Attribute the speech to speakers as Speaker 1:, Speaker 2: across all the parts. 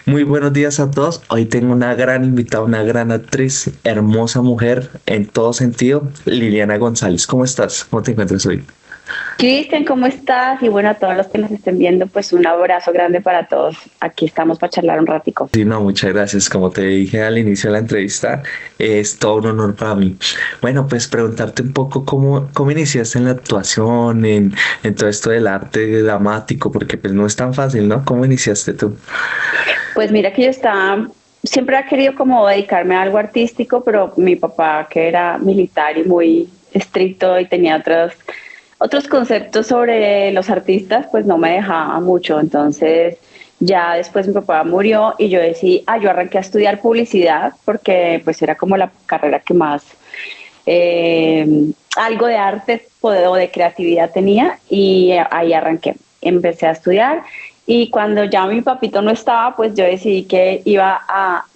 Speaker 1: Muy buenos días a todos. Hoy tengo una gran invitada, una gran actriz, hermosa mujer en todo sentido, Liliana González. ¿Cómo estás? ¿Cómo te encuentras hoy?
Speaker 2: Cristian, ¿cómo estás? Y bueno, a todos los que nos estén viendo, pues un abrazo grande para todos. Aquí estamos para charlar un ratico.
Speaker 1: Sí, no, muchas gracias. Como te dije al inicio de la entrevista, es todo un honor para mí. Bueno, pues preguntarte un poco cómo iniciaste en la actuación, en todo esto del arte dramático, porque pues no es tan fácil, ¿no? ¿Cómo iniciaste tú?
Speaker 2: Pues mira que siempre he querido como dedicarme a algo artístico, pero mi papá, que era militar y muy estricto y tenía otros conceptos sobre los artistas, pues no me dejaba mucho. Entonces ya después mi papá murió y yo arranqué a estudiar publicidad porque pues era como la carrera que más algo de arte o de creatividad tenía, y ahí arranqué. Empecé a estudiar y cuando ya mi papito no estaba, pues yo decidí que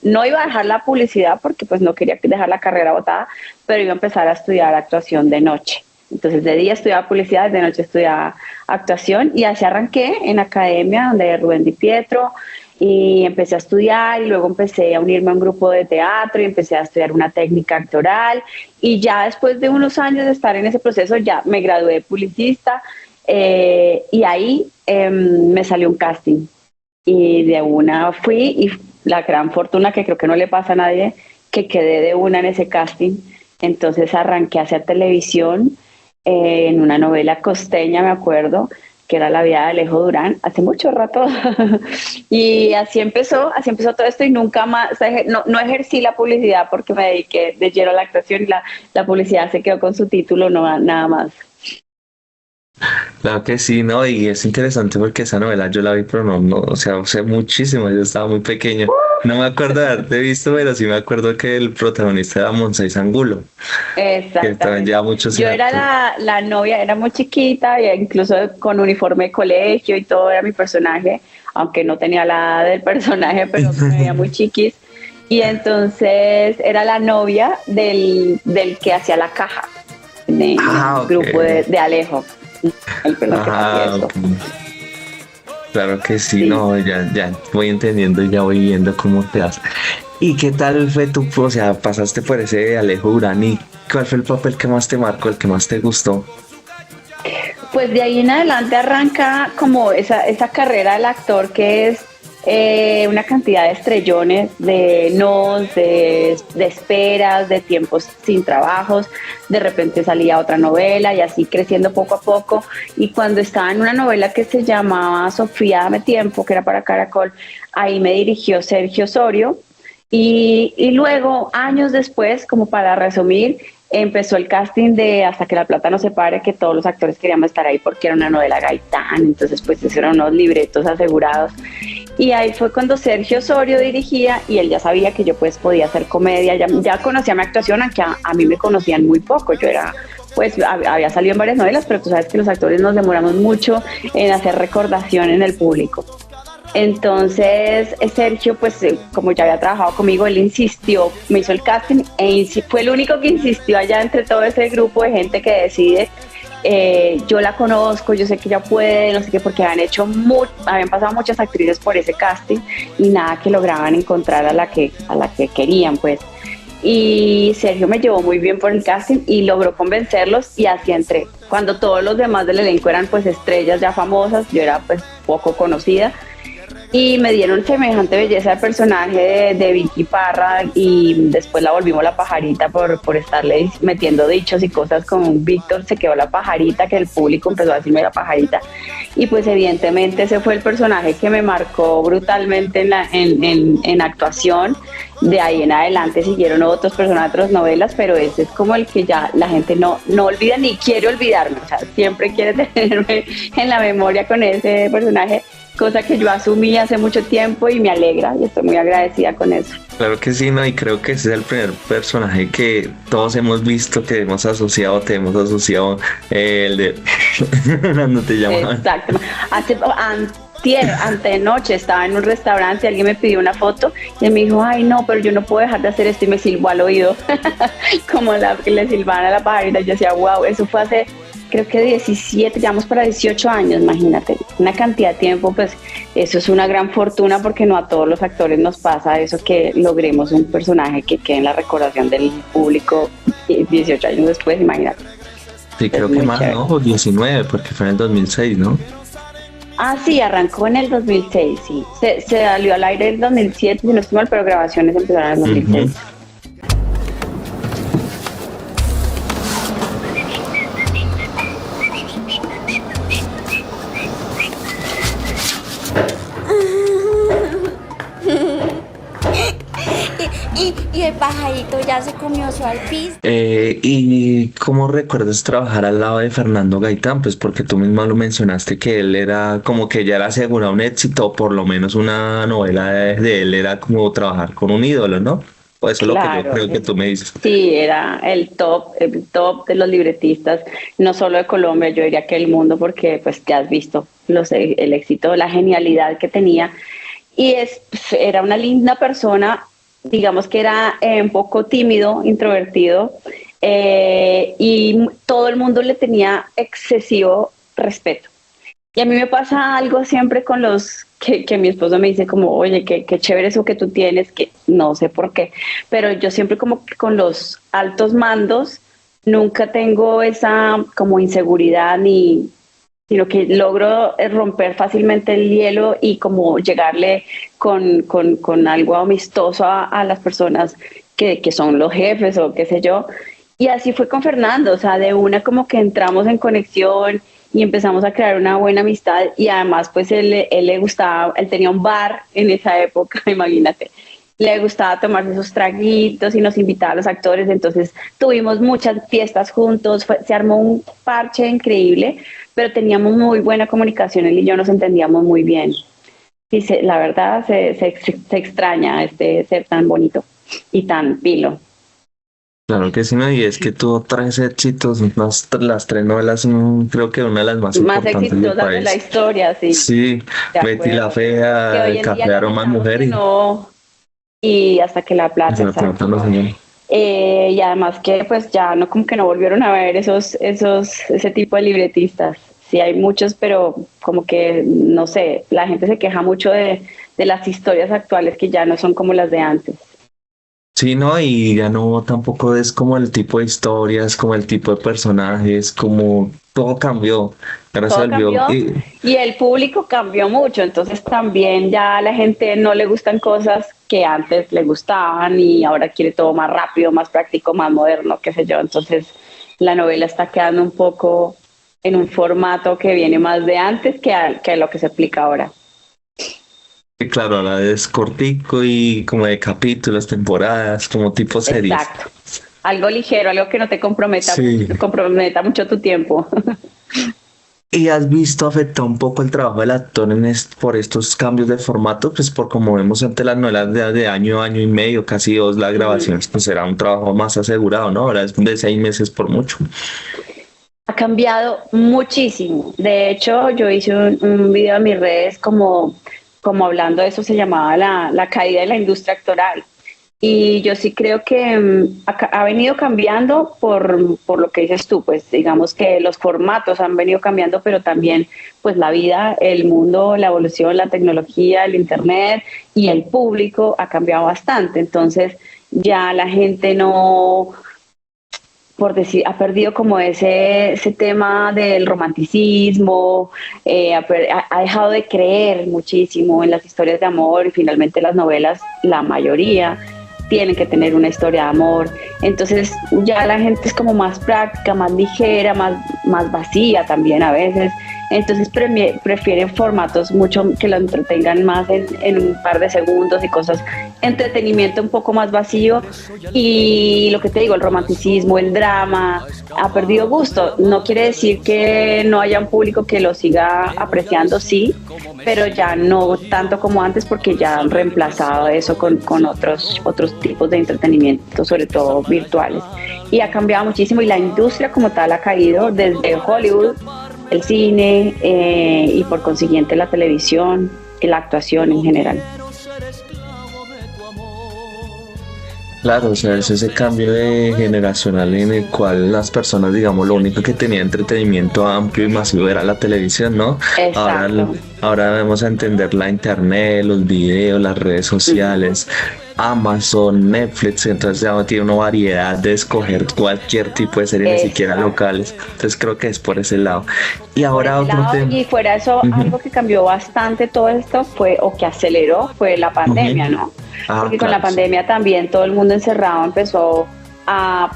Speaker 2: no iba a dejar la publicidad porque pues no quería dejar la carrera botada, pero iba a empezar a estudiar actuación de noche. Entonces de día estudiaba publicidad, de noche estudiaba actuación, y así arranqué en academia donde Rubén Di Pietro, y empecé a estudiar y luego empecé a unirme a un grupo de teatro y empecé a estudiar una técnica actoral, y ya después de unos años de estar en ese proceso ya me gradué de publicista. Y ahí me salió un casting y de una fui, y la gran fortuna que creo que no le pasa a nadie, que quedé de una en ese casting. Entonces arranqué a hacer televisión en una novela costeña, me acuerdo, que era La vida de Alejo Durán, hace mucho rato. Y así empezó todo esto, y nunca más, o sea, no ejercí la publicidad porque me dediqué de lleno a la actuación, y la publicidad se quedó con su título, no nada más.
Speaker 1: Claro que sí, ¿no? Y es interesante porque esa novela yo la vi, pero no, o sea, hace muchísimo, yo estaba muy pequeño. No me acuerdo de haberte visto, pero sí me acuerdo que el protagonista era Moisés Angulo, que también
Speaker 2: Exactamente.
Speaker 1: lleva muchos
Speaker 2: Yo era
Speaker 1: años.
Speaker 2: la novia, era muy chiquita, e incluso con uniforme de colegio y todo era mi personaje, aunque no tenía la edad del personaje, pero me veía muy chiquis. Y entonces era la novia del que hacía la caja en
Speaker 1: Ah,
Speaker 2: el
Speaker 1: ok.
Speaker 2: grupo de Alejo, el pelo que hacía
Speaker 1: Ah,
Speaker 2: eso.
Speaker 1: ok. Claro que sí,
Speaker 2: Sí.
Speaker 1: no, ya voy entendiendo y ya voy viendo cómo te das. ¿Y qué tal fue tu, o sea, pasaste por ese Alejo Durán y cuál fue el papel que más te marcó, el que más te gustó?
Speaker 2: Pues de ahí en adelante arranca como esa carrera del actor, que es una cantidad de estrellones, de nos, de esperas, de tiempos sin trabajos. De repente salía otra novela y así creciendo poco a poco. Y cuando estaba en una novela que se llamaba Sofía, dame tiempo, que era para Caracol, ahí me dirigió Sergio Osorio. Y luego, años después, como para resumir, empezó el casting de Hasta que la plata no se pare, que todos los actores queríamos estar ahí porque era una novela Gaitán, entonces pues esos eran unos libretos asegurados. Y ahí fue cuando Sergio Osorio dirigía, y él ya sabía que yo pues podía hacer comedia, ya conocía mi actuación, aunque a mí me conocían muy poco. Yo era, pues había salido en varias novelas, pero tú sabes que los actores nos demoramos mucho en hacer recordación en el público. Entonces Sergio, pues como ya había trabajado conmigo, él insistió, me hizo el casting, fue el único que insistió allá entre todo ese grupo de gente que decide. Yo la conozco, yo sé que ella puede, no sé qué, porque habían pasado muchas actrices por ese casting y nada que lograban encontrar a la que querían, pues. Y Sergio me llevó muy bien por el casting y logró convencerlos, y así entré. Cuando todos los demás del elenco eran pues estrellas ya famosas, yo era pues poco conocida, y me dieron semejante belleza de personaje de Vicky Parra, y después la volvimos la pajarita por estarle metiendo dichos y cosas con Víctor. Se quedó la pajarita, que el público empezó a decirme la pajarita, y pues evidentemente ese fue el personaje que me marcó brutalmente en actuación. De ahí en adelante siguieron otros personajes, otras novelas, pero ese es como el que ya la gente no olvida ni quiere olvidarme, o sea, siempre quiere tenerme en la memoria con ese personaje, cosa que yo asumí hace mucho tiempo y me alegra y estoy muy agradecida con eso.
Speaker 1: Claro que sí, ¿no? Y creo que ese es el primer personaje que todos hemos visto, que hemos asociado, te hemos asociado, el de cuando te llamaban.
Speaker 2: Exacto. Antenoche estaba en un restaurante, alguien me pidió una foto y él me dijo, ay no, pero yo no puedo dejar de hacer esto y me silbó al oído, como la que le silbaban a la pajarita. Yo decía, wow, eso fue hace, creo que 17, llevamos para 18 años, imagínate, una cantidad de tiempo, pues eso es una gran fortuna porque no a todos los actores nos pasa eso, que logremos un personaje que quede en la recordación del público 18 años después, imagínate.
Speaker 1: Sí,
Speaker 2: Es
Speaker 1: creo que
Speaker 2: muy
Speaker 1: más,
Speaker 2: chévere.
Speaker 1: ¿no? O 19, porque fue en el 2006, ¿no?
Speaker 2: Ah, sí, arrancó en el 2006, sí. Se salió al aire en el 2007, si no estoy mal, pero grabaciones empezaron en el
Speaker 1: Ujú.
Speaker 2: 2006.
Speaker 3: Y el pajarito ya se comió su alpiste.
Speaker 1: ¿Y cómo recuerdas trabajar al lado de Fernando Gaitán? Pues porque tú mismo lo mencionaste que él era como que ya era asegurado un éxito, o por lo menos una novela de él era como trabajar con un ídolo, ¿no? Pues eso es lo que yo
Speaker 2: Claro,
Speaker 1: creo que tú me dices.
Speaker 2: sí, era el top de los libretistas, no solo de Colombia, yo diría que del mundo, porque pues ya has visto el éxito, la genialidad que tenía. Y era una linda persona, digamos que era un poco tímido, introvertido, y todo el mundo le tenía excesivo respeto. Y a mí me pasa algo siempre con que mi esposo me dice como, oye, qué chévere eso que tú tienes, que no sé por qué, pero yo siempre como que con los altos mandos nunca tengo esa como inseguridad ni, sino que logro romper fácilmente el hielo y como llegarle con algo amistoso a las personas que son los jefes o qué sé yo. Y así fue con Fernando, o sea, de una como que entramos en conexión y empezamos a crear una buena amistad y además pues él le gustaba, él tenía un bar en esa época, imagínate, le gustaba tomarse sus traguitos y nos invitaba a los actores, entonces tuvimos muchas fiestas juntos, se armó un parche increíble, pero teníamos muy buena comunicación, él y yo nos entendíamos muy bien. Y la verdad se extraña este ser tan bonito y tan pilo.
Speaker 1: Claro que sí, ¿no? Y es que tuvo tres éxitos, las tres novelas, creo que una de las más
Speaker 2: Más
Speaker 1: importantes del
Speaker 2: exitosas de la
Speaker 1: país.
Speaker 2: historia, sí,
Speaker 1: Sí,
Speaker 2: de
Speaker 1: Betty la
Speaker 2: acuerdo. Que
Speaker 1: Fea,
Speaker 2: hoy en día
Speaker 1: Café
Speaker 2: las
Speaker 1: Aroma
Speaker 2: echamos
Speaker 1: Mujer
Speaker 2: de
Speaker 1: y
Speaker 2: no y hasta que la plata,
Speaker 1: se lo
Speaker 2: exacto.
Speaker 1: preguntan los señores.
Speaker 2: Y además que pues ya no como que no volvieron a ver ese tipo de libretistas. Sí hay muchos, pero como que no sé, la gente se queja mucho de las historias actuales que ya no son como las de antes.
Speaker 1: Sí, no, y ya no tampoco es como el tipo de historias, como el tipo de personajes, como todo cambió, ahora se
Speaker 2: Todo
Speaker 1: volvió.
Speaker 2: cambió y el público cambió mucho, entonces también ya a la gente no le gustan cosas que antes le gustaban y ahora quiere todo más rápido, más práctico, más moderno, qué sé yo. Entonces la novela está quedando un poco en un formato que viene más de antes que lo que se aplica ahora.
Speaker 1: Y claro, ahora es cortico y como de capítulos, temporadas, como tipo series.
Speaker 2: Exacto. Algo ligero, algo que no te
Speaker 1: Sí.
Speaker 2: comprometa mucho tu tiempo.
Speaker 1: ¿Y has visto afectado un poco el trabajo del actor por estos cambios de formato? Pues por como vemos ante las novelas de año, año y medio, casi dos, las grabaciones, pues era un trabajo más asegurado, ¿no? Ahora es de 6 meses por mucho.
Speaker 2: Ha cambiado muchísimo. De hecho, yo hice un video en mis redes como hablando de eso, se llamaba la caída de la industria actoral. Y yo sí creo que ha venido cambiando por lo que dices tú, pues digamos que los formatos han venido cambiando, pero también pues la vida, el mundo, la evolución, la tecnología, el internet y el público ha cambiado bastante. Entonces ya la gente no, por decir, ha perdido como ese tema del romanticismo, ha dejado de creer muchísimo en las historias de amor y finalmente las novelas, la mayoría tienen que tener una historia de amor. Entonces ya la gente es como más práctica, más ligera, más vacía también a veces. entonces prefieren formatos mucho que lo entretengan más en un par de segundos y cosas, entretenimiento un poco más vacío. Y lo que te digo, el romanticismo, el drama, ha perdido gusto. No quiere decir que no haya un público que lo siga apreciando, sí, pero ya no tanto como antes porque ya han reemplazado eso con otros tipos de entretenimiento, sobre todo virtuales. Y ha cambiado muchísimo y la industria como tal ha caído desde Hollywood, el cine y por consiguiente la televisión y la actuación en general.
Speaker 1: Claro, o sea, es ese cambio de generacional en el cual las personas, digamos, lo único que tenía entretenimiento amplio y masivo era la televisión, ¿no? Ahora,
Speaker 2: Exacto.
Speaker 1: ahora vamos a entender la internet, los videos, las redes sociales, Amazon, Netflix, entonces ya tiene una variedad de escoger cualquier tipo de serie, ni siquiera
Speaker 2: Exacto.
Speaker 1: locales. Entonces creo que es por ese lado. Y
Speaker 2: Por
Speaker 1: ahora
Speaker 2: ese
Speaker 1: otro
Speaker 2: lado,
Speaker 1: tema.
Speaker 2: y fuera eso,
Speaker 1: Ujú,
Speaker 2: algo que cambió bastante todo esto fue, o que aceleró, fue la
Speaker 1: ujú.
Speaker 2: pandemia, ¿no?
Speaker 1: Ah,
Speaker 2: Porque con la
Speaker 1: claro, sí.
Speaker 2: pandemia también todo el mundo encerrado empezó a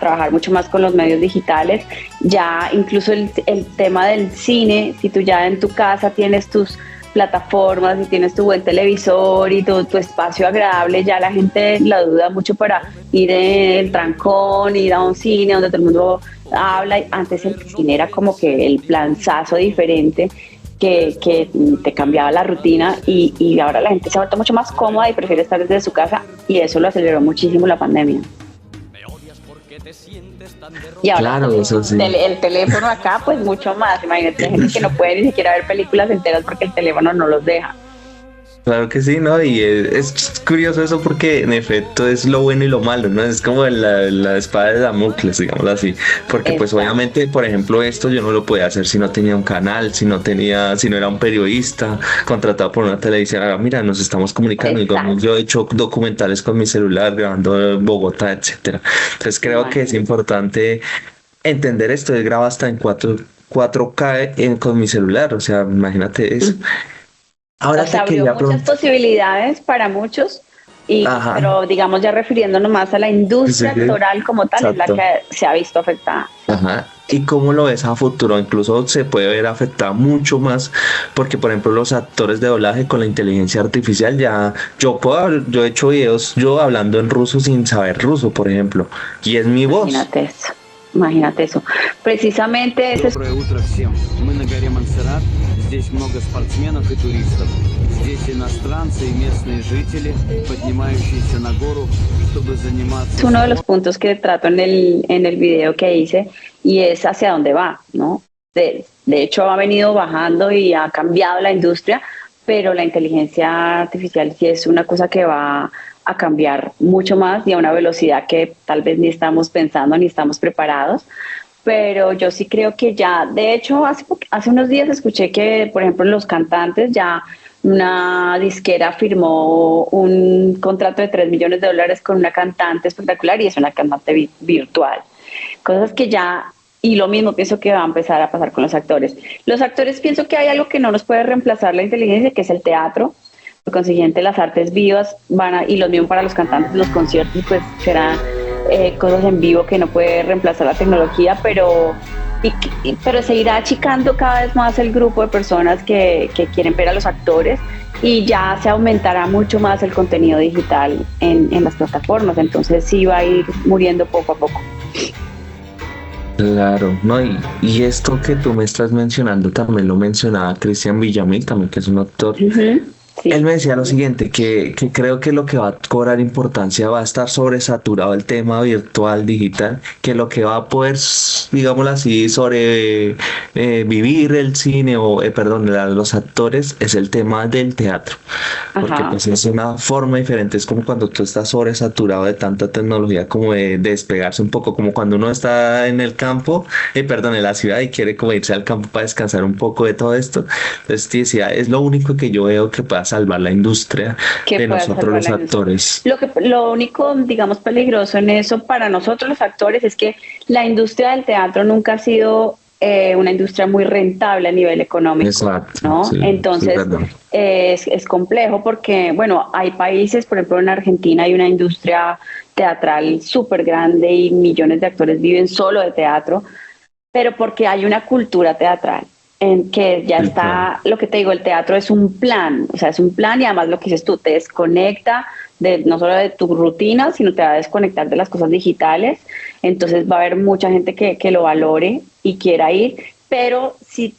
Speaker 2: trabajar mucho más con los medios digitales. Ya incluso el tema del cine, si tú ya en tu casa tienes tus plataformas y tienes tu buen televisor y tu espacio agradable, ya la gente la duda mucho para ir en el trancón, ir a un cine donde todo el mundo habla. Antes el cine era como que el planzazo diferente que te cambiaba la rutina y ahora la gente se ha vuelto mucho más cómoda y prefiere estar desde su casa y eso lo aceleró muchísimo la pandemia. Y ahora
Speaker 1: Claro, eso sí.
Speaker 2: el teléfono acá, pues mucho más. Imagínate, hay gente que no puede ni siquiera ver películas enteras porque el teléfono no los deja.
Speaker 1: Claro que sí, ¿no? Y es curioso eso porque en efecto es lo bueno y lo malo, ¿no? Es como la espada de Damocles, digamos así. Porque pues
Speaker 2: Exacto,
Speaker 1: obviamente, por ejemplo, esto yo no lo podía hacer si no tenía un canal, si no era un periodista contratado por una televisión. Ahora, mira, nos estamos comunicando, digamos,
Speaker 2: exacto.
Speaker 1: yo he hecho documentales con mi celular, grabando en Bogotá, etcétera. Entonces creo que es
Speaker 2: Imagínate.
Speaker 1: importante entender esto. Él graba hasta en 4K con mi celular, o sea, imagínate eso.
Speaker 2: O
Speaker 1: Ahora
Speaker 2: sea,
Speaker 1: te
Speaker 2: abrió
Speaker 1: quería
Speaker 2: muchas
Speaker 1: preguntar.
Speaker 2: posibilidades para muchos,
Speaker 1: Ajá.
Speaker 2: pero digamos ya refiriéndonos más a la
Speaker 1: Sí,
Speaker 2: industria
Speaker 1: sí,
Speaker 2: actoral como tal, es la
Speaker 1: exacto.
Speaker 2: que se ha visto afectada.
Speaker 1: Ajá. ¿Y cómo lo ves a futuro? Incluso se puede ver afectada mucho más porque, por ejemplo, los actores de doblaje con la inteligencia artificial ya, yo he hecho videos yo hablando en ruso sin saber ruso, por ejemplo, y es mi voz.
Speaker 2: Imagínate eso. Imagínate eso. Precisamente ese es
Speaker 4: Доброе утро всем. Мы на горе Монсеррат. Здесь много спортсменов и туристов. Здесь иностранцы и местные жители, поднимающиеся на гору, чтобы заниматься
Speaker 2: uno de los
Speaker 4: спортом.
Speaker 2: puntos que trato en el video que hice y es hacia dónde va, ¿no? De hecho, ha venido bajando y ha cambiado la industria, pero la inteligencia artificial sí es una cosa que va a cambiar mucho más y a una velocidad que tal vez ni estamos pensando ni estamos preparados. Pero yo sí creo que ya, de hecho, hace unos días escuché que, por ejemplo, los cantantes ya una disquera firmó un contrato de $3 millones con una cantante espectacular y es una cantante virtual. Cosas que ya, y lo mismo pienso que va a empezar a pasar con los actores. Los actores pienso que hay algo que no nos puede reemplazar la inteligencia, que es el teatro. Por consiguiente, las artes vivas y lo mismo para los cantantes, los conciertos, pues serán cosas en vivo que no puede reemplazar la tecnología, pero se irá achicando cada vez más el grupo de personas que quieren ver a los actores y ya se aumentará mucho más el contenido digital en las plataformas, entonces sí va a ir muriendo poco a poco.
Speaker 1: Claro, no, y esto que tú me estás mencionando también lo mencionaba Cristian Villamil, también que es un actor.
Speaker 2: Ujú,
Speaker 1: Él
Speaker 2: sí,
Speaker 1: me decía lo siguiente, que creo que lo que va a cobrar importancia va a estar sobresaturado el tema virtual, digital, que lo que va a poder, digámoslo así, sobre vivir el cine o, perdón, los actores es el tema del teatro, porque
Speaker 2: ajá,
Speaker 1: pues es una forma diferente, es como cuando tú estás sobresaturado de tanta tecnología, como de despegarse un poco, como cuando uno está en el campo, perdón, en la ciudad y quiere como irse al campo para descansar un poco de todo esto. Entonces, te decía, es lo único que yo veo que pueda salvar la industria
Speaker 2: que
Speaker 1: de
Speaker 2: pueda
Speaker 1: nosotros
Speaker 2: salvar
Speaker 1: los
Speaker 2: la industria.
Speaker 1: actores.
Speaker 2: Lo único, digamos, peligroso en eso para nosotros los actores es que la industria del teatro nunca ha sido una industria muy rentable a nivel económico,
Speaker 1: Exacto,
Speaker 2: ¿no?
Speaker 1: sí, sí, es
Speaker 2: Entonces
Speaker 1: verdad.
Speaker 2: es complejo porque, bueno, hay países, por ejemplo, en Argentina hay una industria teatral súper grande y millones de actores viven solo de teatro, pero porque hay una cultura teatral. en que ya
Speaker 1: Sí, claro.
Speaker 2: está, lo que te digo, el teatro es un plan, o sea, es un plan y además lo que dices tú, te desconecta de, no solo de tu rutina, sino te va a desconectar de las cosas digitales, entonces va a haber mucha gente que lo valore y quiera ir, pero si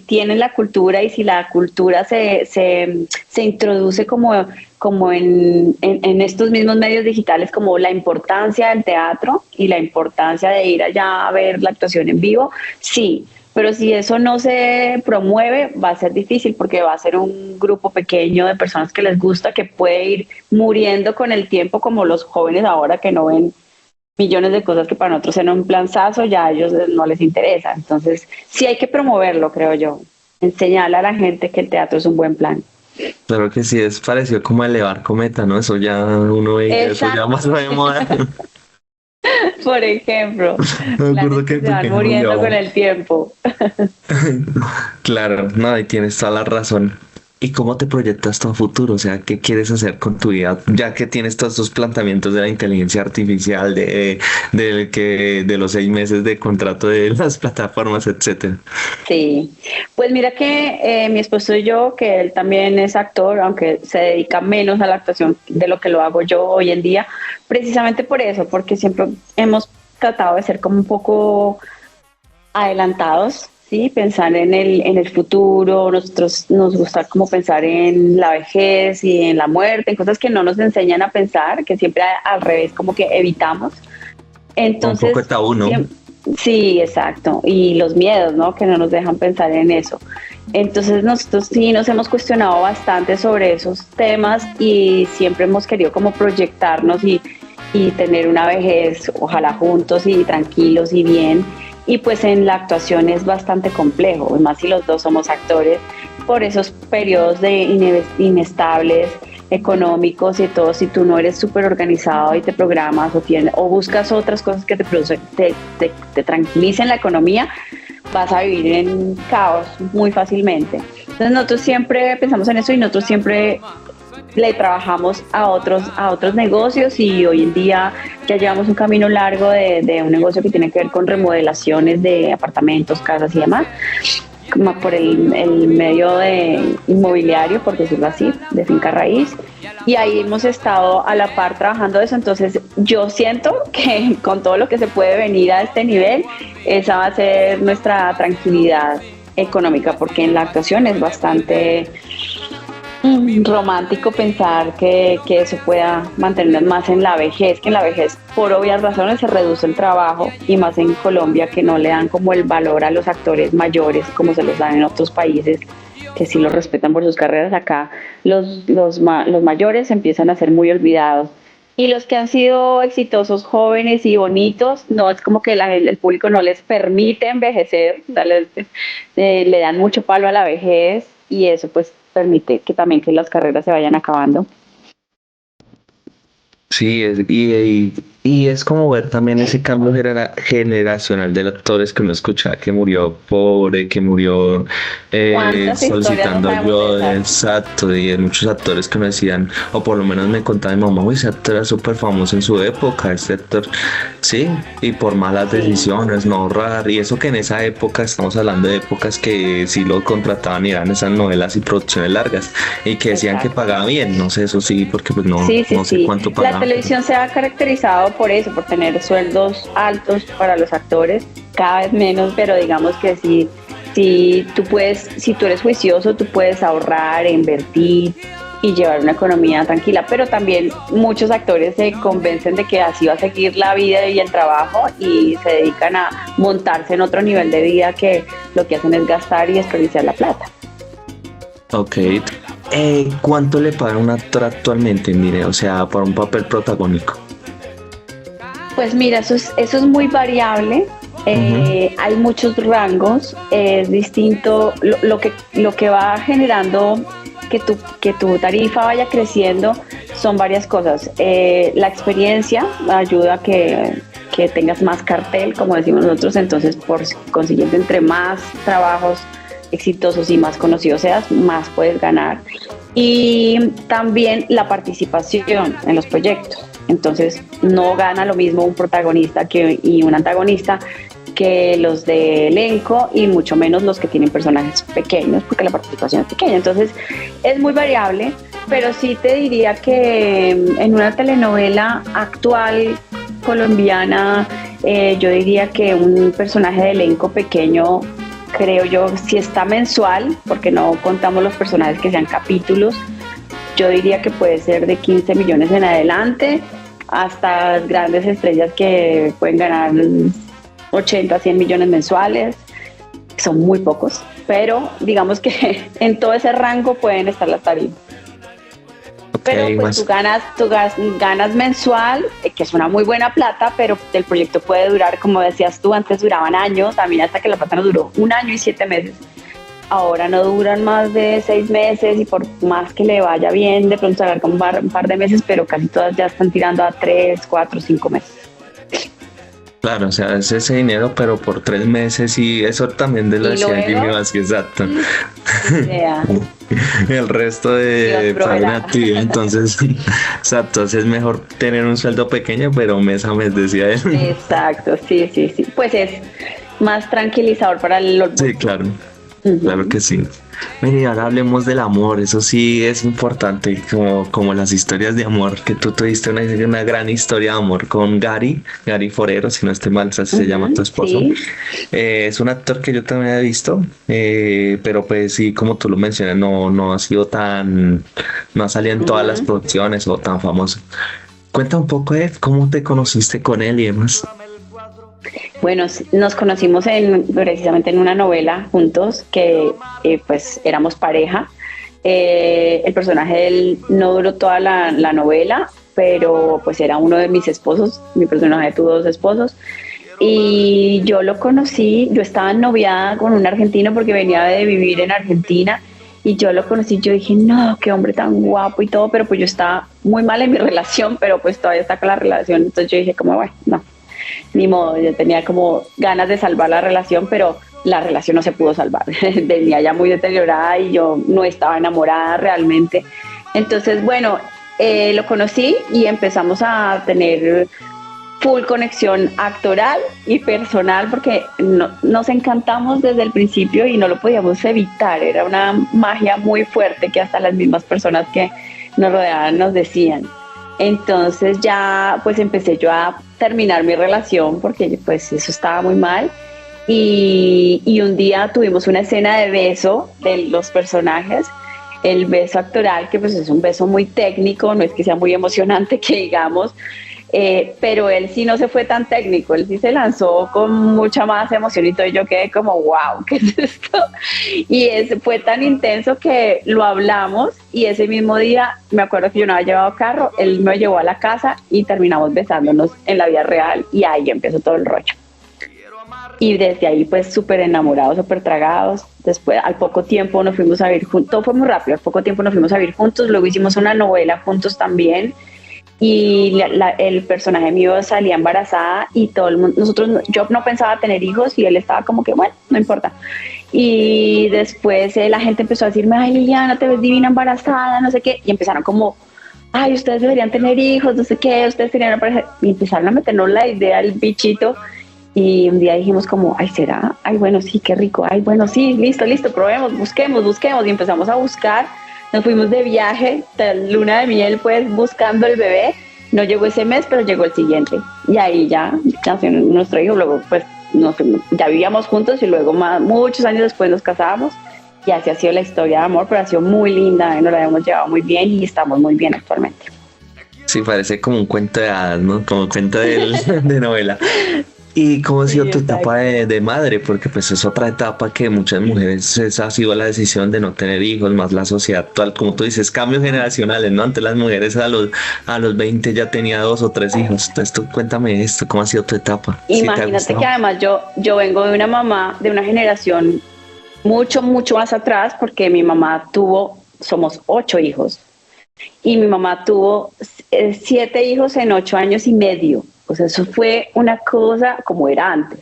Speaker 2: tienen la cultura y si la cultura se introduce como en estos mismos medios digitales, como la importancia del teatro y la importancia de ir allá a ver la actuación en vivo, sí, pero si eso no se promueve, va a ser difícil porque va a ser un grupo pequeño de personas que les gusta, que puede ir muriendo con el tiempo, como los jóvenes ahora que no ven millones de cosas que para nosotros eran un planzazo, ya a ellos no les interesa. Entonces, sí hay que promoverlo, creo yo. Enseñarle a la gente que el teatro es un buen plan.
Speaker 1: Claro que sí, es parecido como elevar cometa, ¿no? Eso ya uno ve que eso ya
Speaker 2: Exacto.
Speaker 1: más de moda.
Speaker 2: Por ejemplo,
Speaker 1: Me acuerdo
Speaker 2: planes
Speaker 1: que
Speaker 2: que
Speaker 1: el
Speaker 2: se van
Speaker 1: pequeño
Speaker 2: muriendo con
Speaker 1: murió.
Speaker 2: el tiempo.
Speaker 1: Claro, no, y tienes toda la razón. ¿Y cómo te proyectas tú a futuro? O sea, ¿qué quieres hacer con tu vida? Ya que tienes todos estos planteamientos de la inteligencia artificial, de los 6 meses de contrato de las plataformas, etcétera.
Speaker 2: Sí, pues mira que mi esposo y yo, que él también es actor, aunque se dedica menos a la actuación de lo que lo hago yo hoy en día, precisamente por eso, porque siempre hemos tratado de ser como un poco adelantados, ¿sí? Pensar en el futuro, nosotros nos gusta como pensar en la vejez y en la muerte, en cosas que no nos enseñan a pensar, que siempre al revés como que evitamos.
Speaker 1: Un poco de
Speaker 2: Entonces,
Speaker 1: tabú, ¿no?
Speaker 2: sí, exacto. Y los miedos, ¿no? Que no nos dejan pensar en eso. Entonces nosotros sí nos hemos cuestionado bastante sobre esos temas y siempre hemos querido como proyectarnos y tener una vejez, ojalá juntos y tranquilos y bien. Y pues en la actuación es bastante complejo, más si los dos somos actores, por esos periodos de inestables económicos y todo, si tú no eres súper organizado y te programas o buscas otras cosas que te tranquilicen la economía, vas a vivir en caos muy fácilmente. Entonces nosotros siempre pensamos en eso y nosotros siempre le trabajamos a otros negocios y hoy en día ya llevamos un camino largo de un negocio que tiene que ver con remodelaciones de apartamentos, casas y demás, como por el medio de inmobiliario, por decirlo así, de finca raíz. Y ahí hemos estado a la par trabajando eso, entonces yo siento que con todo lo que se puede venir a este nivel, esa va a ser nuestra tranquilidad económica, porque en la actuación es bastante romántico pensar que eso pueda mantenernos más en la vejez, que en la vejez por obvias razones se reduce el trabajo y más en Colombia que no le dan como el valor a los actores mayores como se los dan en otros países que sí los respetan por sus carreras. Acá los mayores empiezan a ser muy olvidados y los que han sido exitosos, jóvenes y bonitos, no es como que el público no les permite envejecer, o sea, le dan mucho palo a la vejez y eso pues permite que también que las carreras se vayan acabando.
Speaker 1: Sí, y es como ver también ese cambio generacional de actores que uno escuchaba que murió pobre, que murió
Speaker 2: ¿Cuántas historias no
Speaker 1: solicitando
Speaker 2: sabemos de
Speaker 1: ayuda,
Speaker 2: esas?
Speaker 1: exacto, y hay muchos actores que me decían, o por lo menos me contaba mi mamá, uy, ese actor era súper famoso en su época, este actor, sí, y por malas
Speaker 2: Sí,
Speaker 1: decisiones, no ahorrar, y eso que en esa época, estamos hablando de épocas que sí lo contrataban y eran esas novelas y producciones largas, y que decían que
Speaker 2: exacto.
Speaker 1: pagaba bien, no sé, eso sí, porque pues no,
Speaker 2: Sí, sí,
Speaker 1: no sé
Speaker 2: sí.
Speaker 1: cuánto
Speaker 2: La
Speaker 1: pagaba.
Speaker 2: televisión se ha caracterizado por eso, por tener sueldos altos para los actores, cada vez menos, pero digamos que si tú puedes, si tú eres juicioso, tú puedes ahorrar, invertir y llevar una economía tranquila, pero también muchos actores se convencen de que así va a seguir la vida y el trabajo y se dedican a montarse en otro nivel de vida que lo que hacen es gastar y desperdiciar la plata.
Speaker 1: Ok. ¿Cuánto le pagan a un actor actualmente? Mire, o sea, para un papel protagónico.
Speaker 2: Pues mira, eso es muy variable.
Speaker 1: Ujú.
Speaker 2: Hay muchos rangos, es distinto. Lo que va generando que tu tarifa vaya creciendo son varias cosas. La experiencia ayuda a que tengas más cartel, como decimos nosotros, entonces por consiguiente, entre más trabajos exitosos y más conocidos seas, más puedes ganar. Y también la participación en los proyectos. Entonces, no gana lo mismo un protagonista y un antagonista que los de elenco y mucho menos los que tienen personajes pequeños, porque la participación es pequeña. Entonces es muy variable, pero sí te diría que en una telenovela actual colombiana, yo diría que un personaje de elenco pequeño, creo yo, si está mensual, porque no contamos los personajes que sean capítulos, yo diría que puede ser de 15 millones en adelante, hasta grandes estrellas que pueden ganar 80, 100 millones mensuales. Son muy pocos, pero digamos que en todo ese rango pueden estar las tarifas. Pero pues tú ganas mensual, que es una muy buena plata, pero el proyecto puede durar, como decías tú, antes duraban años, también hasta que la plata nos duró 1 año y 7 meses. Ahora no duran más de 6 meses y por más que le vaya bien, de pronto se alarga un par de meses, pero casi todas ya están tirando a 3, 4, 5 meses.
Speaker 1: Claro, o sea, es ese dinero, pero por 3 meses y eso también de lo decía Jimmy Vázquez, exacto.
Speaker 2: Yeah.
Speaker 1: El resto de para una actividad, entonces, exacto, es mejor tener un sueldo pequeño, pero mes a mes, decía él.
Speaker 2: Exacto, sí. Pues es más tranquilizador para los...
Speaker 1: Sí, claro. Claro que sí. Mire, ahora hablemos del amor, eso sí es importante, como las historias de amor, que tú tuviste una gran historia de amor con Gary Forero, si no estoy mal, así se llama tu esposo.
Speaker 2: Sí.
Speaker 1: Es un actor que yo también he visto, pero pues sí, como tú lo mencionas, no ha sido no ha salido en todas las producciones o tan famoso. Cuenta un poco de cómo te conociste con él y demás.
Speaker 2: Bueno, nos conocimos precisamente en una novela juntos, que pues éramos pareja. El personaje de él no duró toda la novela, pero pues era uno de mis esposos. Mi personaje tuvo 2 esposos. Y yo lo conocí, yo estaba noviada con un argentino porque venía de vivir en Argentina. Y yo lo conocí, yo dije, no, qué hombre tan guapo y todo, pero pues yo estaba muy mal en mi relación, pero pues todavía está con la relación. Entonces yo dije, como bueno, no. Ni modo, yo tenía como ganas de salvar la relación, pero la relación no se pudo salvar. Venía ya muy deteriorada y yo no estaba enamorada realmente. Entonces, bueno, lo conocí y empezamos a tener full conexión actoral y personal, porque nos encantamos desde el principio y no lo podíamos evitar. Era una magia muy fuerte que hasta las mismas personas que nos rodeaban nos decían. Entonces ya pues empecé yo a terminar mi relación porque pues eso estaba muy mal y un día tuvimos una escena de beso de los personajes, el beso actoral, que pues es un beso muy técnico, no es que sea muy emocionante que digamos, pero él sí no se fue tan técnico, él sí se lanzó con mucha más emoción y todo, y yo quedé como wow, ¿qué es esto? Y fue tan intenso que lo hablamos y ese mismo día, me acuerdo que yo no había llevado carro, él me llevó a la casa y terminamos besándonos en la vida real y ahí empezó todo el rollo. Y desde ahí pues súper enamorados, súper tragados. Después al poco tiempo nos fuimos a vivir juntos, todo fue muy rápido, al poco tiempo nos fuimos a vivir juntos, luego hicimos una novela juntos también. Y el personaje mío salía embarazada y todo el mundo, yo no pensaba tener hijos y él estaba como que bueno, no importa. Y después la gente empezó a decirme, ay Liliana, te ves divina embarazada, no sé qué, y empezaron como, ay, ustedes deberían tener hijos, no sé qué, ustedes tenían pareja, y empezaron a meternos la idea el bichito. Y un día dijimos como, ay, ¿será? Ay, bueno, sí, qué rico, ay, bueno, sí, listo, probemos, busquemos, y empezamos a buscar. Nos fuimos de viaje, de luna de miel, pues buscando el bebé. No llegó ese mes, pero llegó el siguiente. Y ahí ya nació nuestro hijo. Luego, pues, ya vivíamos juntos y luego, muchos años después, nos casábamos. Y así ha sido la historia de amor, pero ha sido muy linda. Nos la hemos llevado muy bien y estamos muy bien actualmente.
Speaker 1: Sí, parece como un cuento de hadas, ¿no? Como un cuento de novela. ¿Y cómo ha sido tu etapa de madre? Porque pues es otra etapa que muchas mujeres, esa ha sido la decisión de no tener hijos, más la sociedad actual, como tú dices, cambios generacionales, ¿no? Antes las mujeres a los 20 ya tenía 2 o 3 hijos. Entonces tú cuéntame esto, ¿cómo ha sido tu etapa?
Speaker 2: Imagínate que además yo vengo de una mamá, de una generación mucho, mucho más atrás, porque mi mamá somos 8 hijos, y mi mamá tuvo 7 hijos en 8 años y medio. O sea, eso fue una cosa como era antes.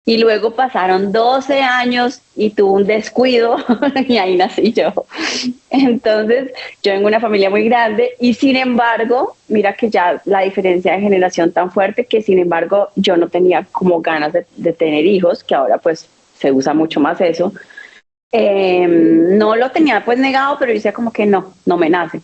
Speaker 2: Y luego pasaron 12 años y tuvo un descuido y ahí nací yo. Entonces, yo vengo de una familia muy grande y sin embargo, mira que ya la diferencia de generación tan fuerte que sin embargo yo no tenía como ganas de tener hijos, que ahora pues se usa mucho más eso. No lo tenía pues negado, pero yo decía como que no me nace.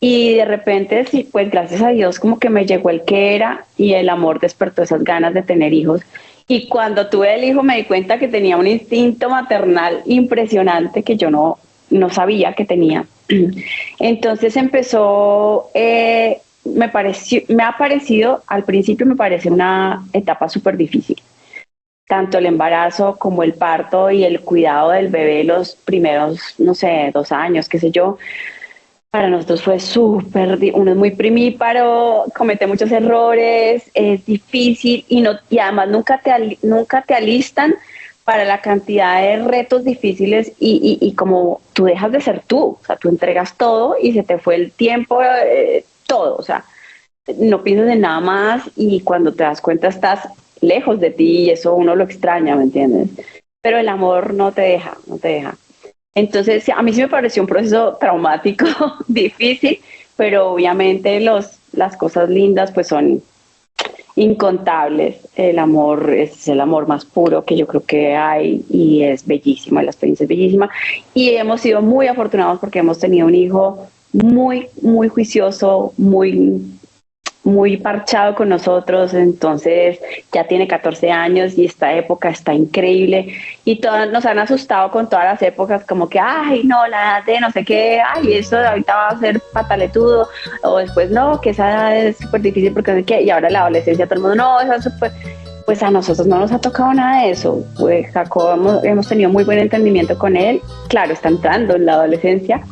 Speaker 2: Y de repente, sí, pues gracias a Dios como que me llegó el que era y el amor despertó esas ganas de tener hijos. Y cuando tuve el hijo me di cuenta que tenía un instinto maternal impresionante que yo no sabía que tenía. Entonces empezó, me ha parecido, al principio me parece una etapa súper difícil. Tanto el embarazo como el parto y el cuidado del bebé los primeros, no sé, 2 años, qué sé yo. Para nosotros fue uno es muy primíparo, comete muchos errores, es difícil y además nunca te alistan para la cantidad de retos difíciles y como tú dejas de ser tú, o sea, tú entregas todo y se te fue el tiempo, todo, o sea, no piensas en nada más y cuando te das cuenta estás lejos de ti y eso uno lo extraña, ¿me entiendes? Pero el amor no te deja. Entonces, a mí sí me pareció un proceso traumático, difícil, pero obviamente las cosas lindas pues son incontables. El amor es el amor más puro que yo creo que hay y es bellísima, la experiencia es bellísima. Y hemos sido muy afortunados porque hemos tenido un hijo muy, muy juicioso, muy parchado con nosotros, entonces ya tiene 14 años y esta época está increíble y todas nos han asustado con todas las épocas como que, ay no, la edad de no sé qué, ay eso ahorita va a ser pataletudo o después no, que esa edad es súper difícil porque no sé qué y ahora la adolescencia todo el mundo, no, eso es súper, pues a nosotros no nos ha tocado nada de eso, pues Jacob hemos tenido muy buen entendimiento con él, claro, está entrando en la adolescencia,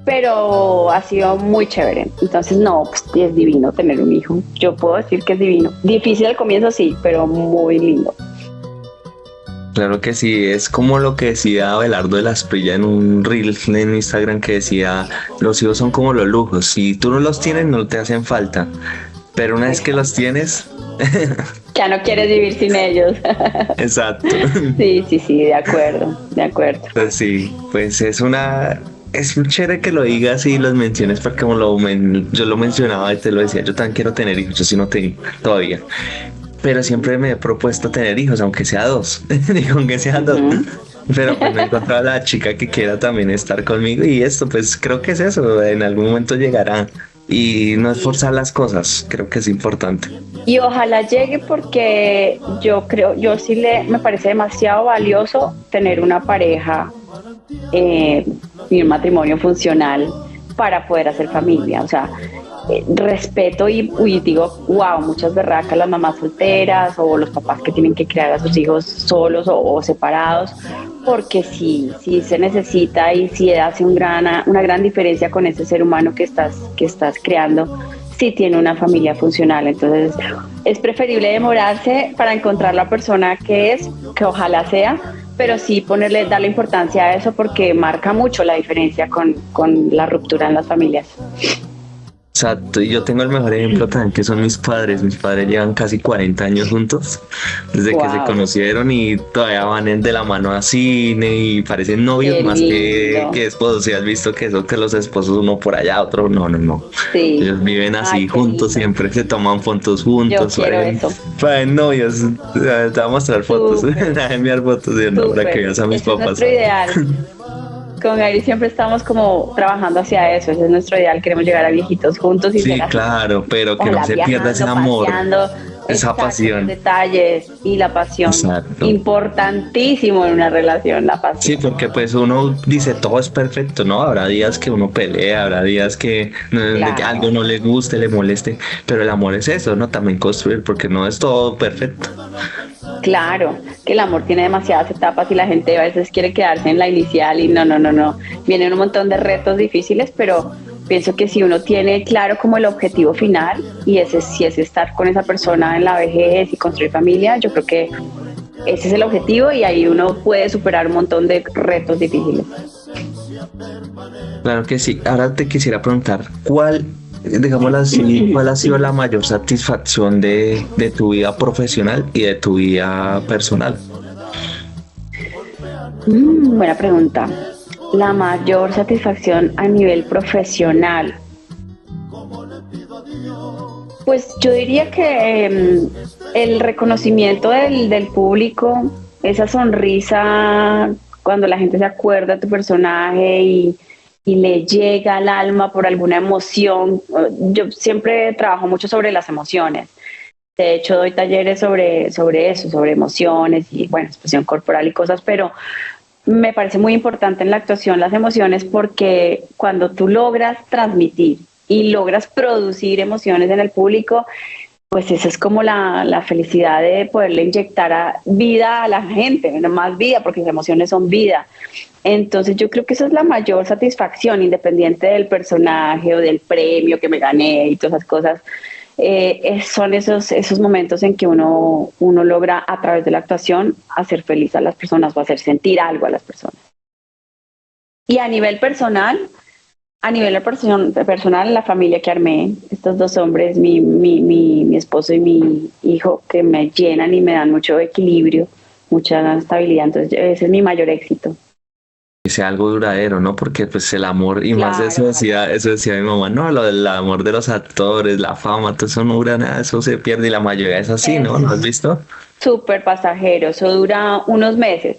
Speaker 2: pero ha sido muy chévere. Entonces, no, pues es divino tener un hijo. Yo puedo decir que es divino. Difícil al comienzo, sí, pero muy lindo.
Speaker 1: Claro que sí, es como lo que decía Abelardo de la Esprilla en un reel en Instagram que decía, los hijos son como los lujos, si tú no los tienes no te hacen falta, pero una vez que los tienes...
Speaker 2: Ya no quieres vivir sin ellos.
Speaker 1: Exacto.
Speaker 2: Sí, de acuerdo.
Speaker 1: Pues sí, pues es muy chévere que lo digas y los menciones porque como yo lo mencionaba y te lo decía, yo también quiero tener hijos, yo sí no tengo todavía, pero siempre me he propuesto tener hijos, aunque sea 2, digo aunque sean 2, pero pues no he encontrado a la chica que quiera también estar conmigo y esto pues creo que es eso, en algún momento llegará y no es forzar las cosas, creo que es importante.
Speaker 2: Y ojalá llegue porque me parece demasiado valioso tener una pareja y un matrimonio funcional para poder hacer familia, o sea, respeto y digo, wow, muchas berracas las mamás solteras o los papás que tienen que criar a sus hijos solos o separados, porque sí se necesita y sí hace una gran diferencia con ese ser humano que estás creando, si tiene una familia funcional. Entonces es preferible demorarse para encontrar la persona que ojalá sea, pero sí darle importancia a eso porque marca mucho la diferencia con la ruptura en las familias.
Speaker 1: Exacto, y yo tengo el mejor ejemplo también que son mis padres llevan casi 40 años juntos, desde que se conocieron y todavía van de la mano a cine y parecen novios más que esposos. Si has visto que los esposos uno por allá, otro no. Sí. Ellos viven así juntos, siempre se toman fotos juntos, parecen novios. Te voy a mostrar fotos, te voy a enviar fotos para que veas a mis papás.
Speaker 2: Es nuestro ideal. Con Gary siempre estamos como trabajando hacia eso, ese es nuestro ideal, queremos llegar a viejitos juntos y
Speaker 1: sí, claro, pero que no se pierda ese amor, esa pasión.
Speaker 2: Los detalles y la pasión, exacto. Importantísimo en una relación, la pasión.
Speaker 1: Sí, porque pues uno dice todo es perfecto, ¿no? Habrá días que uno pelea, habrá días que algo no le guste, le moleste, pero el amor es eso, ¿no? También construir, porque no es todo perfecto.
Speaker 2: Claro, que el amor tiene demasiadas etapas y la gente a veces quiere quedarse en la inicial y no. Vienen un montón de retos difíciles, pero pienso que si uno tiene claro como el objetivo final y si es estar con esa persona en la vejez y construir familia, yo creo que ese es el objetivo y ahí uno puede superar un montón de retos difíciles.
Speaker 1: Claro que sí. Ahora te quisiera preguntar, ¿cuál digámoslo así, ¿cuál ha sido la mayor satisfacción de tu vida profesional y de tu vida personal?
Speaker 2: Buena pregunta. La mayor satisfacción a nivel profesional. Pues yo diría que el reconocimiento del público, esa sonrisa cuando la gente se acuerda de tu personaje y le llega al alma por alguna emoción. Yo siempre trabajo mucho sobre las emociones. De hecho, doy talleres sobre eso, sobre emociones y, bueno, expresión corporal y cosas, pero me parece muy importante en la actuación las emociones porque cuando tú logras transmitir y logras producir emociones en el público, pues eso es como la felicidad de poderle inyectar vida a la gente, no más vida, porque las emociones son vida. Entonces yo creo que esa es la mayor satisfacción, independiente del personaje o del premio que me gané y todas esas cosas. Son esos momentos en que uno logra a través de la actuación hacer feliz a las personas o hacer sentir algo a las personas. Y a nivel personal, la familia que armé, estos dos hombres, mi esposo y mi hijo, que me llenan y me dan mucho equilibrio, mucha estabilidad. Entonces, ese es mi mayor éxito.
Speaker 1: Que sea algo duradero, ¿no? Porque pues el amor, y más de
Speaker 2: Claro, ojalá.
Speaker 1: eso decía mi mamá, no, lo del amor de los actores, la fama, todo eso no dura nada, eso se pierde y la mayoría es así, ¿no?
Speaker 2: Eso
Speaker 1: ¿No has
Speaker 2: es
Speaker 1: visto?
Speaker 2: súper pasajero. Eso dura unos meses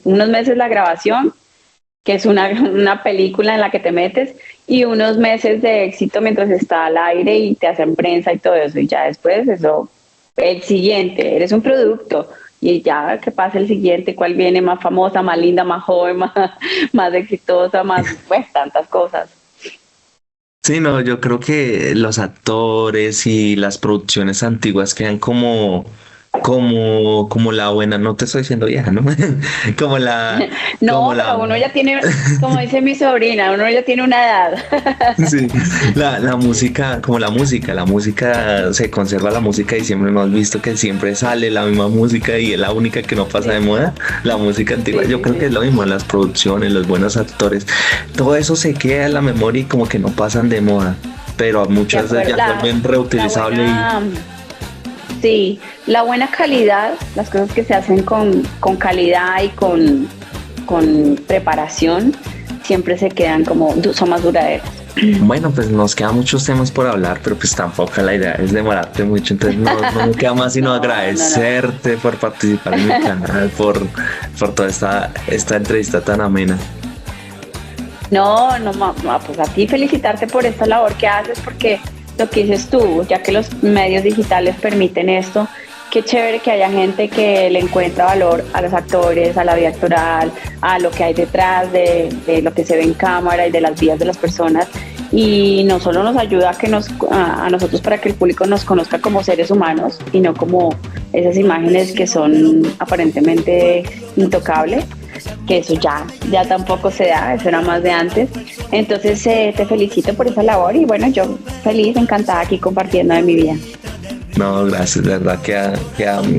Speaker 2: la grabación, que es una película en la que te metes, y unos meses de éxito mientras está al aire y te hacen prensa y todo eso, y ya después eso, el siguiente, eres un producto, y ya que pasa el siguiente, cuál viene más famosa, más linda, más joven, más exitosa, más, pues tantas cosas.
Speaker 1: Sí, no, yo creo que los actores y las producciones antiguas quedan como la buena, no te estoy diciendo vieja, ¿no? Como la, como
Speaker 2: No, pero
Speaker 1: la,
Speaker 2: uno ya tiene, como dice mi sobrina, uno ya tiene una edad.
Speaker 1: sí, la música, como la música se conserva la música y siempre hemos visto que siempre sale la misma música y es la única que no pasa de
Speaker 2: Sí,
Speaker 1: moda, la música antigua.
Speaker 2: sí,
Speaker 1: Yo
Speaker 2: sí,
Speaker 1: creo que es
Speaker 2: sí.
Speaker 1: lo mismo, las producciones, los buenos actores, todo eso se queda en la memoria y como que no pasan de moda, pero
Speaker 2: De
Speaker 1: muchas veces
Speaker 2: acuerdo.
Speaker 1: ya vuelven
Speaker 2: La
Speaker 1: reutilizables y
Speaker 2: buena, sí, la buena calidad, las cosas que se hacen con calidad y con preparación, siempre se quedan como, son más duraderas.
Speaker 1: bueno, pues nos quedan muchos temas por hablar, pero pues tampoco la idea es demorarte mucho, entonces no me queda más sino
Speaker 2: No, no, no.
Speaker 1: agradecerte por participar en mi canal, por toda esta entrevista tan amena.
Speaker 2: No, no, pues a ti felicitarte por esta labor que haces, porque lo que dices tú, ya que los medios digitales permiten esto, qué chévere que haya gente que le encuentra valor a los actores, a la vida actoral, a lo que hay detrás de lo que se ve en cámara y de las vidas de las personas. Y no solo nos ayuda a nosotros para que el público nos conozca como seres humanos y no como esas imágenes que son aparentemente intocables, que eso ya tampoco se da, eso era más de antes. Entonces te felicito por esa labor y bueno, yo feliz, encantada aquí compartiendo de mi vida.
Speaker 1: No, gracias, de verdad,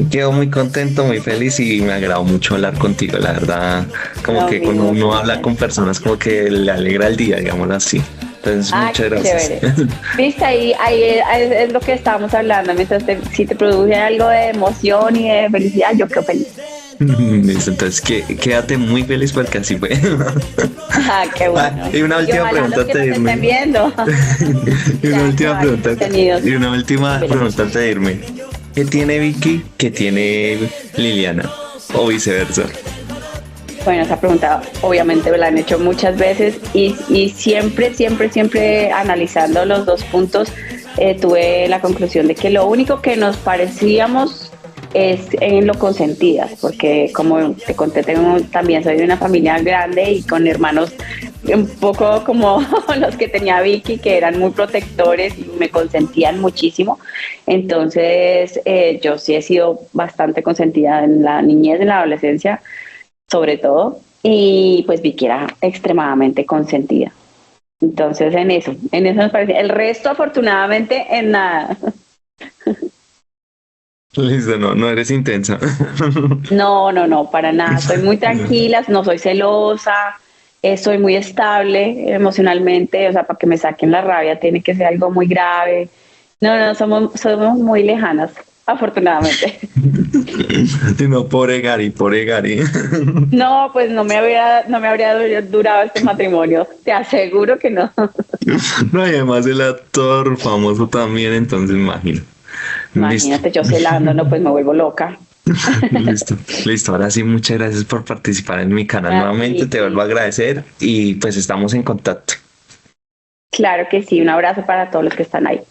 Speaker 1: quedo muy contento, muy feliz y me agradó mucho hablar contigo, la verdad, como
Speaker 2: Lo
Speaker 1: que cuando
Speaker 2: mismo,
Speaker 1: uno habla
Speaker 2: Cristian.
Speaker 1: con personas como que le alegra el día, digámoslo así. Entonces,
Speaker 2: Ah,
Speaker 1: muchas
Speaker 2: qué
Speaker 1: gracias.
Speaker 2: chévere. Viste, ahí es lo que estábamos hablando. Mientras si te produce algo de emoción y de felicidad, yo quedo feliz.
Speaker 1: Listo, entonces quédate muy feliz porque así fue.
Speaker 2: Ah, qué
Speaker 1: Ah,
Speaker 2: bueno.
Speaker 1: y una
Speaker 2: Y
Speaker 1: última
Speaker 2: ojalá
Speaker 1: pregunta
Speaker 2: los que
Speaker 1: antes de
Speaker 2: nos estén
Speaker 1: irme.
Speaker 2: viendo
Speaker 1: Y una
Speaker 2: sean
Speaker 1: última
Speaker 2: varios
Speaker 1: pregunta.
Speaker 2: contenidos.
Speaker 1: Y una última
Speaker 2: Pero,
Speaker 1: pregunta antes de irme. ¿Qué tiene Vicky que tiene Liliana? O viceversa.
Speaker 2: bueno, esa pregunta obviamente me la han hecho muchas veces y siempre analizando los dos puntos, tuve la conclusión de que lo único que nos parecíamos es en lo consentidas, porque como te conté, también soy de una familia grande y con hermanos un poco como los que tenía Vicky, que eran muy protectores y me consentían muchísimo. Entonces, yo sí he sido bastante consentida en la niñez, en la adolescencia, sobre todo, y pues Vicky era extremadamente consentida. Entonces, en eso nos parece. El resto, afortunadamente, en nada.
Speaker 1: Listo, no eres intensa.
Speaker 2: No, para nada. Soy muy tranquila, no soy celosa. soy muy estable emocionalmente, o sea, para que me saquen la rabia tiene que ser algo muy grave. No, no, somos muy lejanas, afortunadamente.
Speaker 1: No, pobre Gary, pobre Gary.
Speaker 2: No, pues no me habría durado este matrimonio, te aseguro que no.
Speaker 1: No, y además el actor famoso también, entonces imagino. Listo.
Speaker 2: Imagínate yo celando, no, pues me vuelvo loca.
Speaker 1: Listo, listo. Ahora sí, muchas gracias por participar en mi canal. Nuevamente
Speaker 2: Así,
Speaker 1: te vuelvo a agradecer y pues estamos en contacto.
Speaker 2: claro que sí, un abrazo para todos los que están ahí.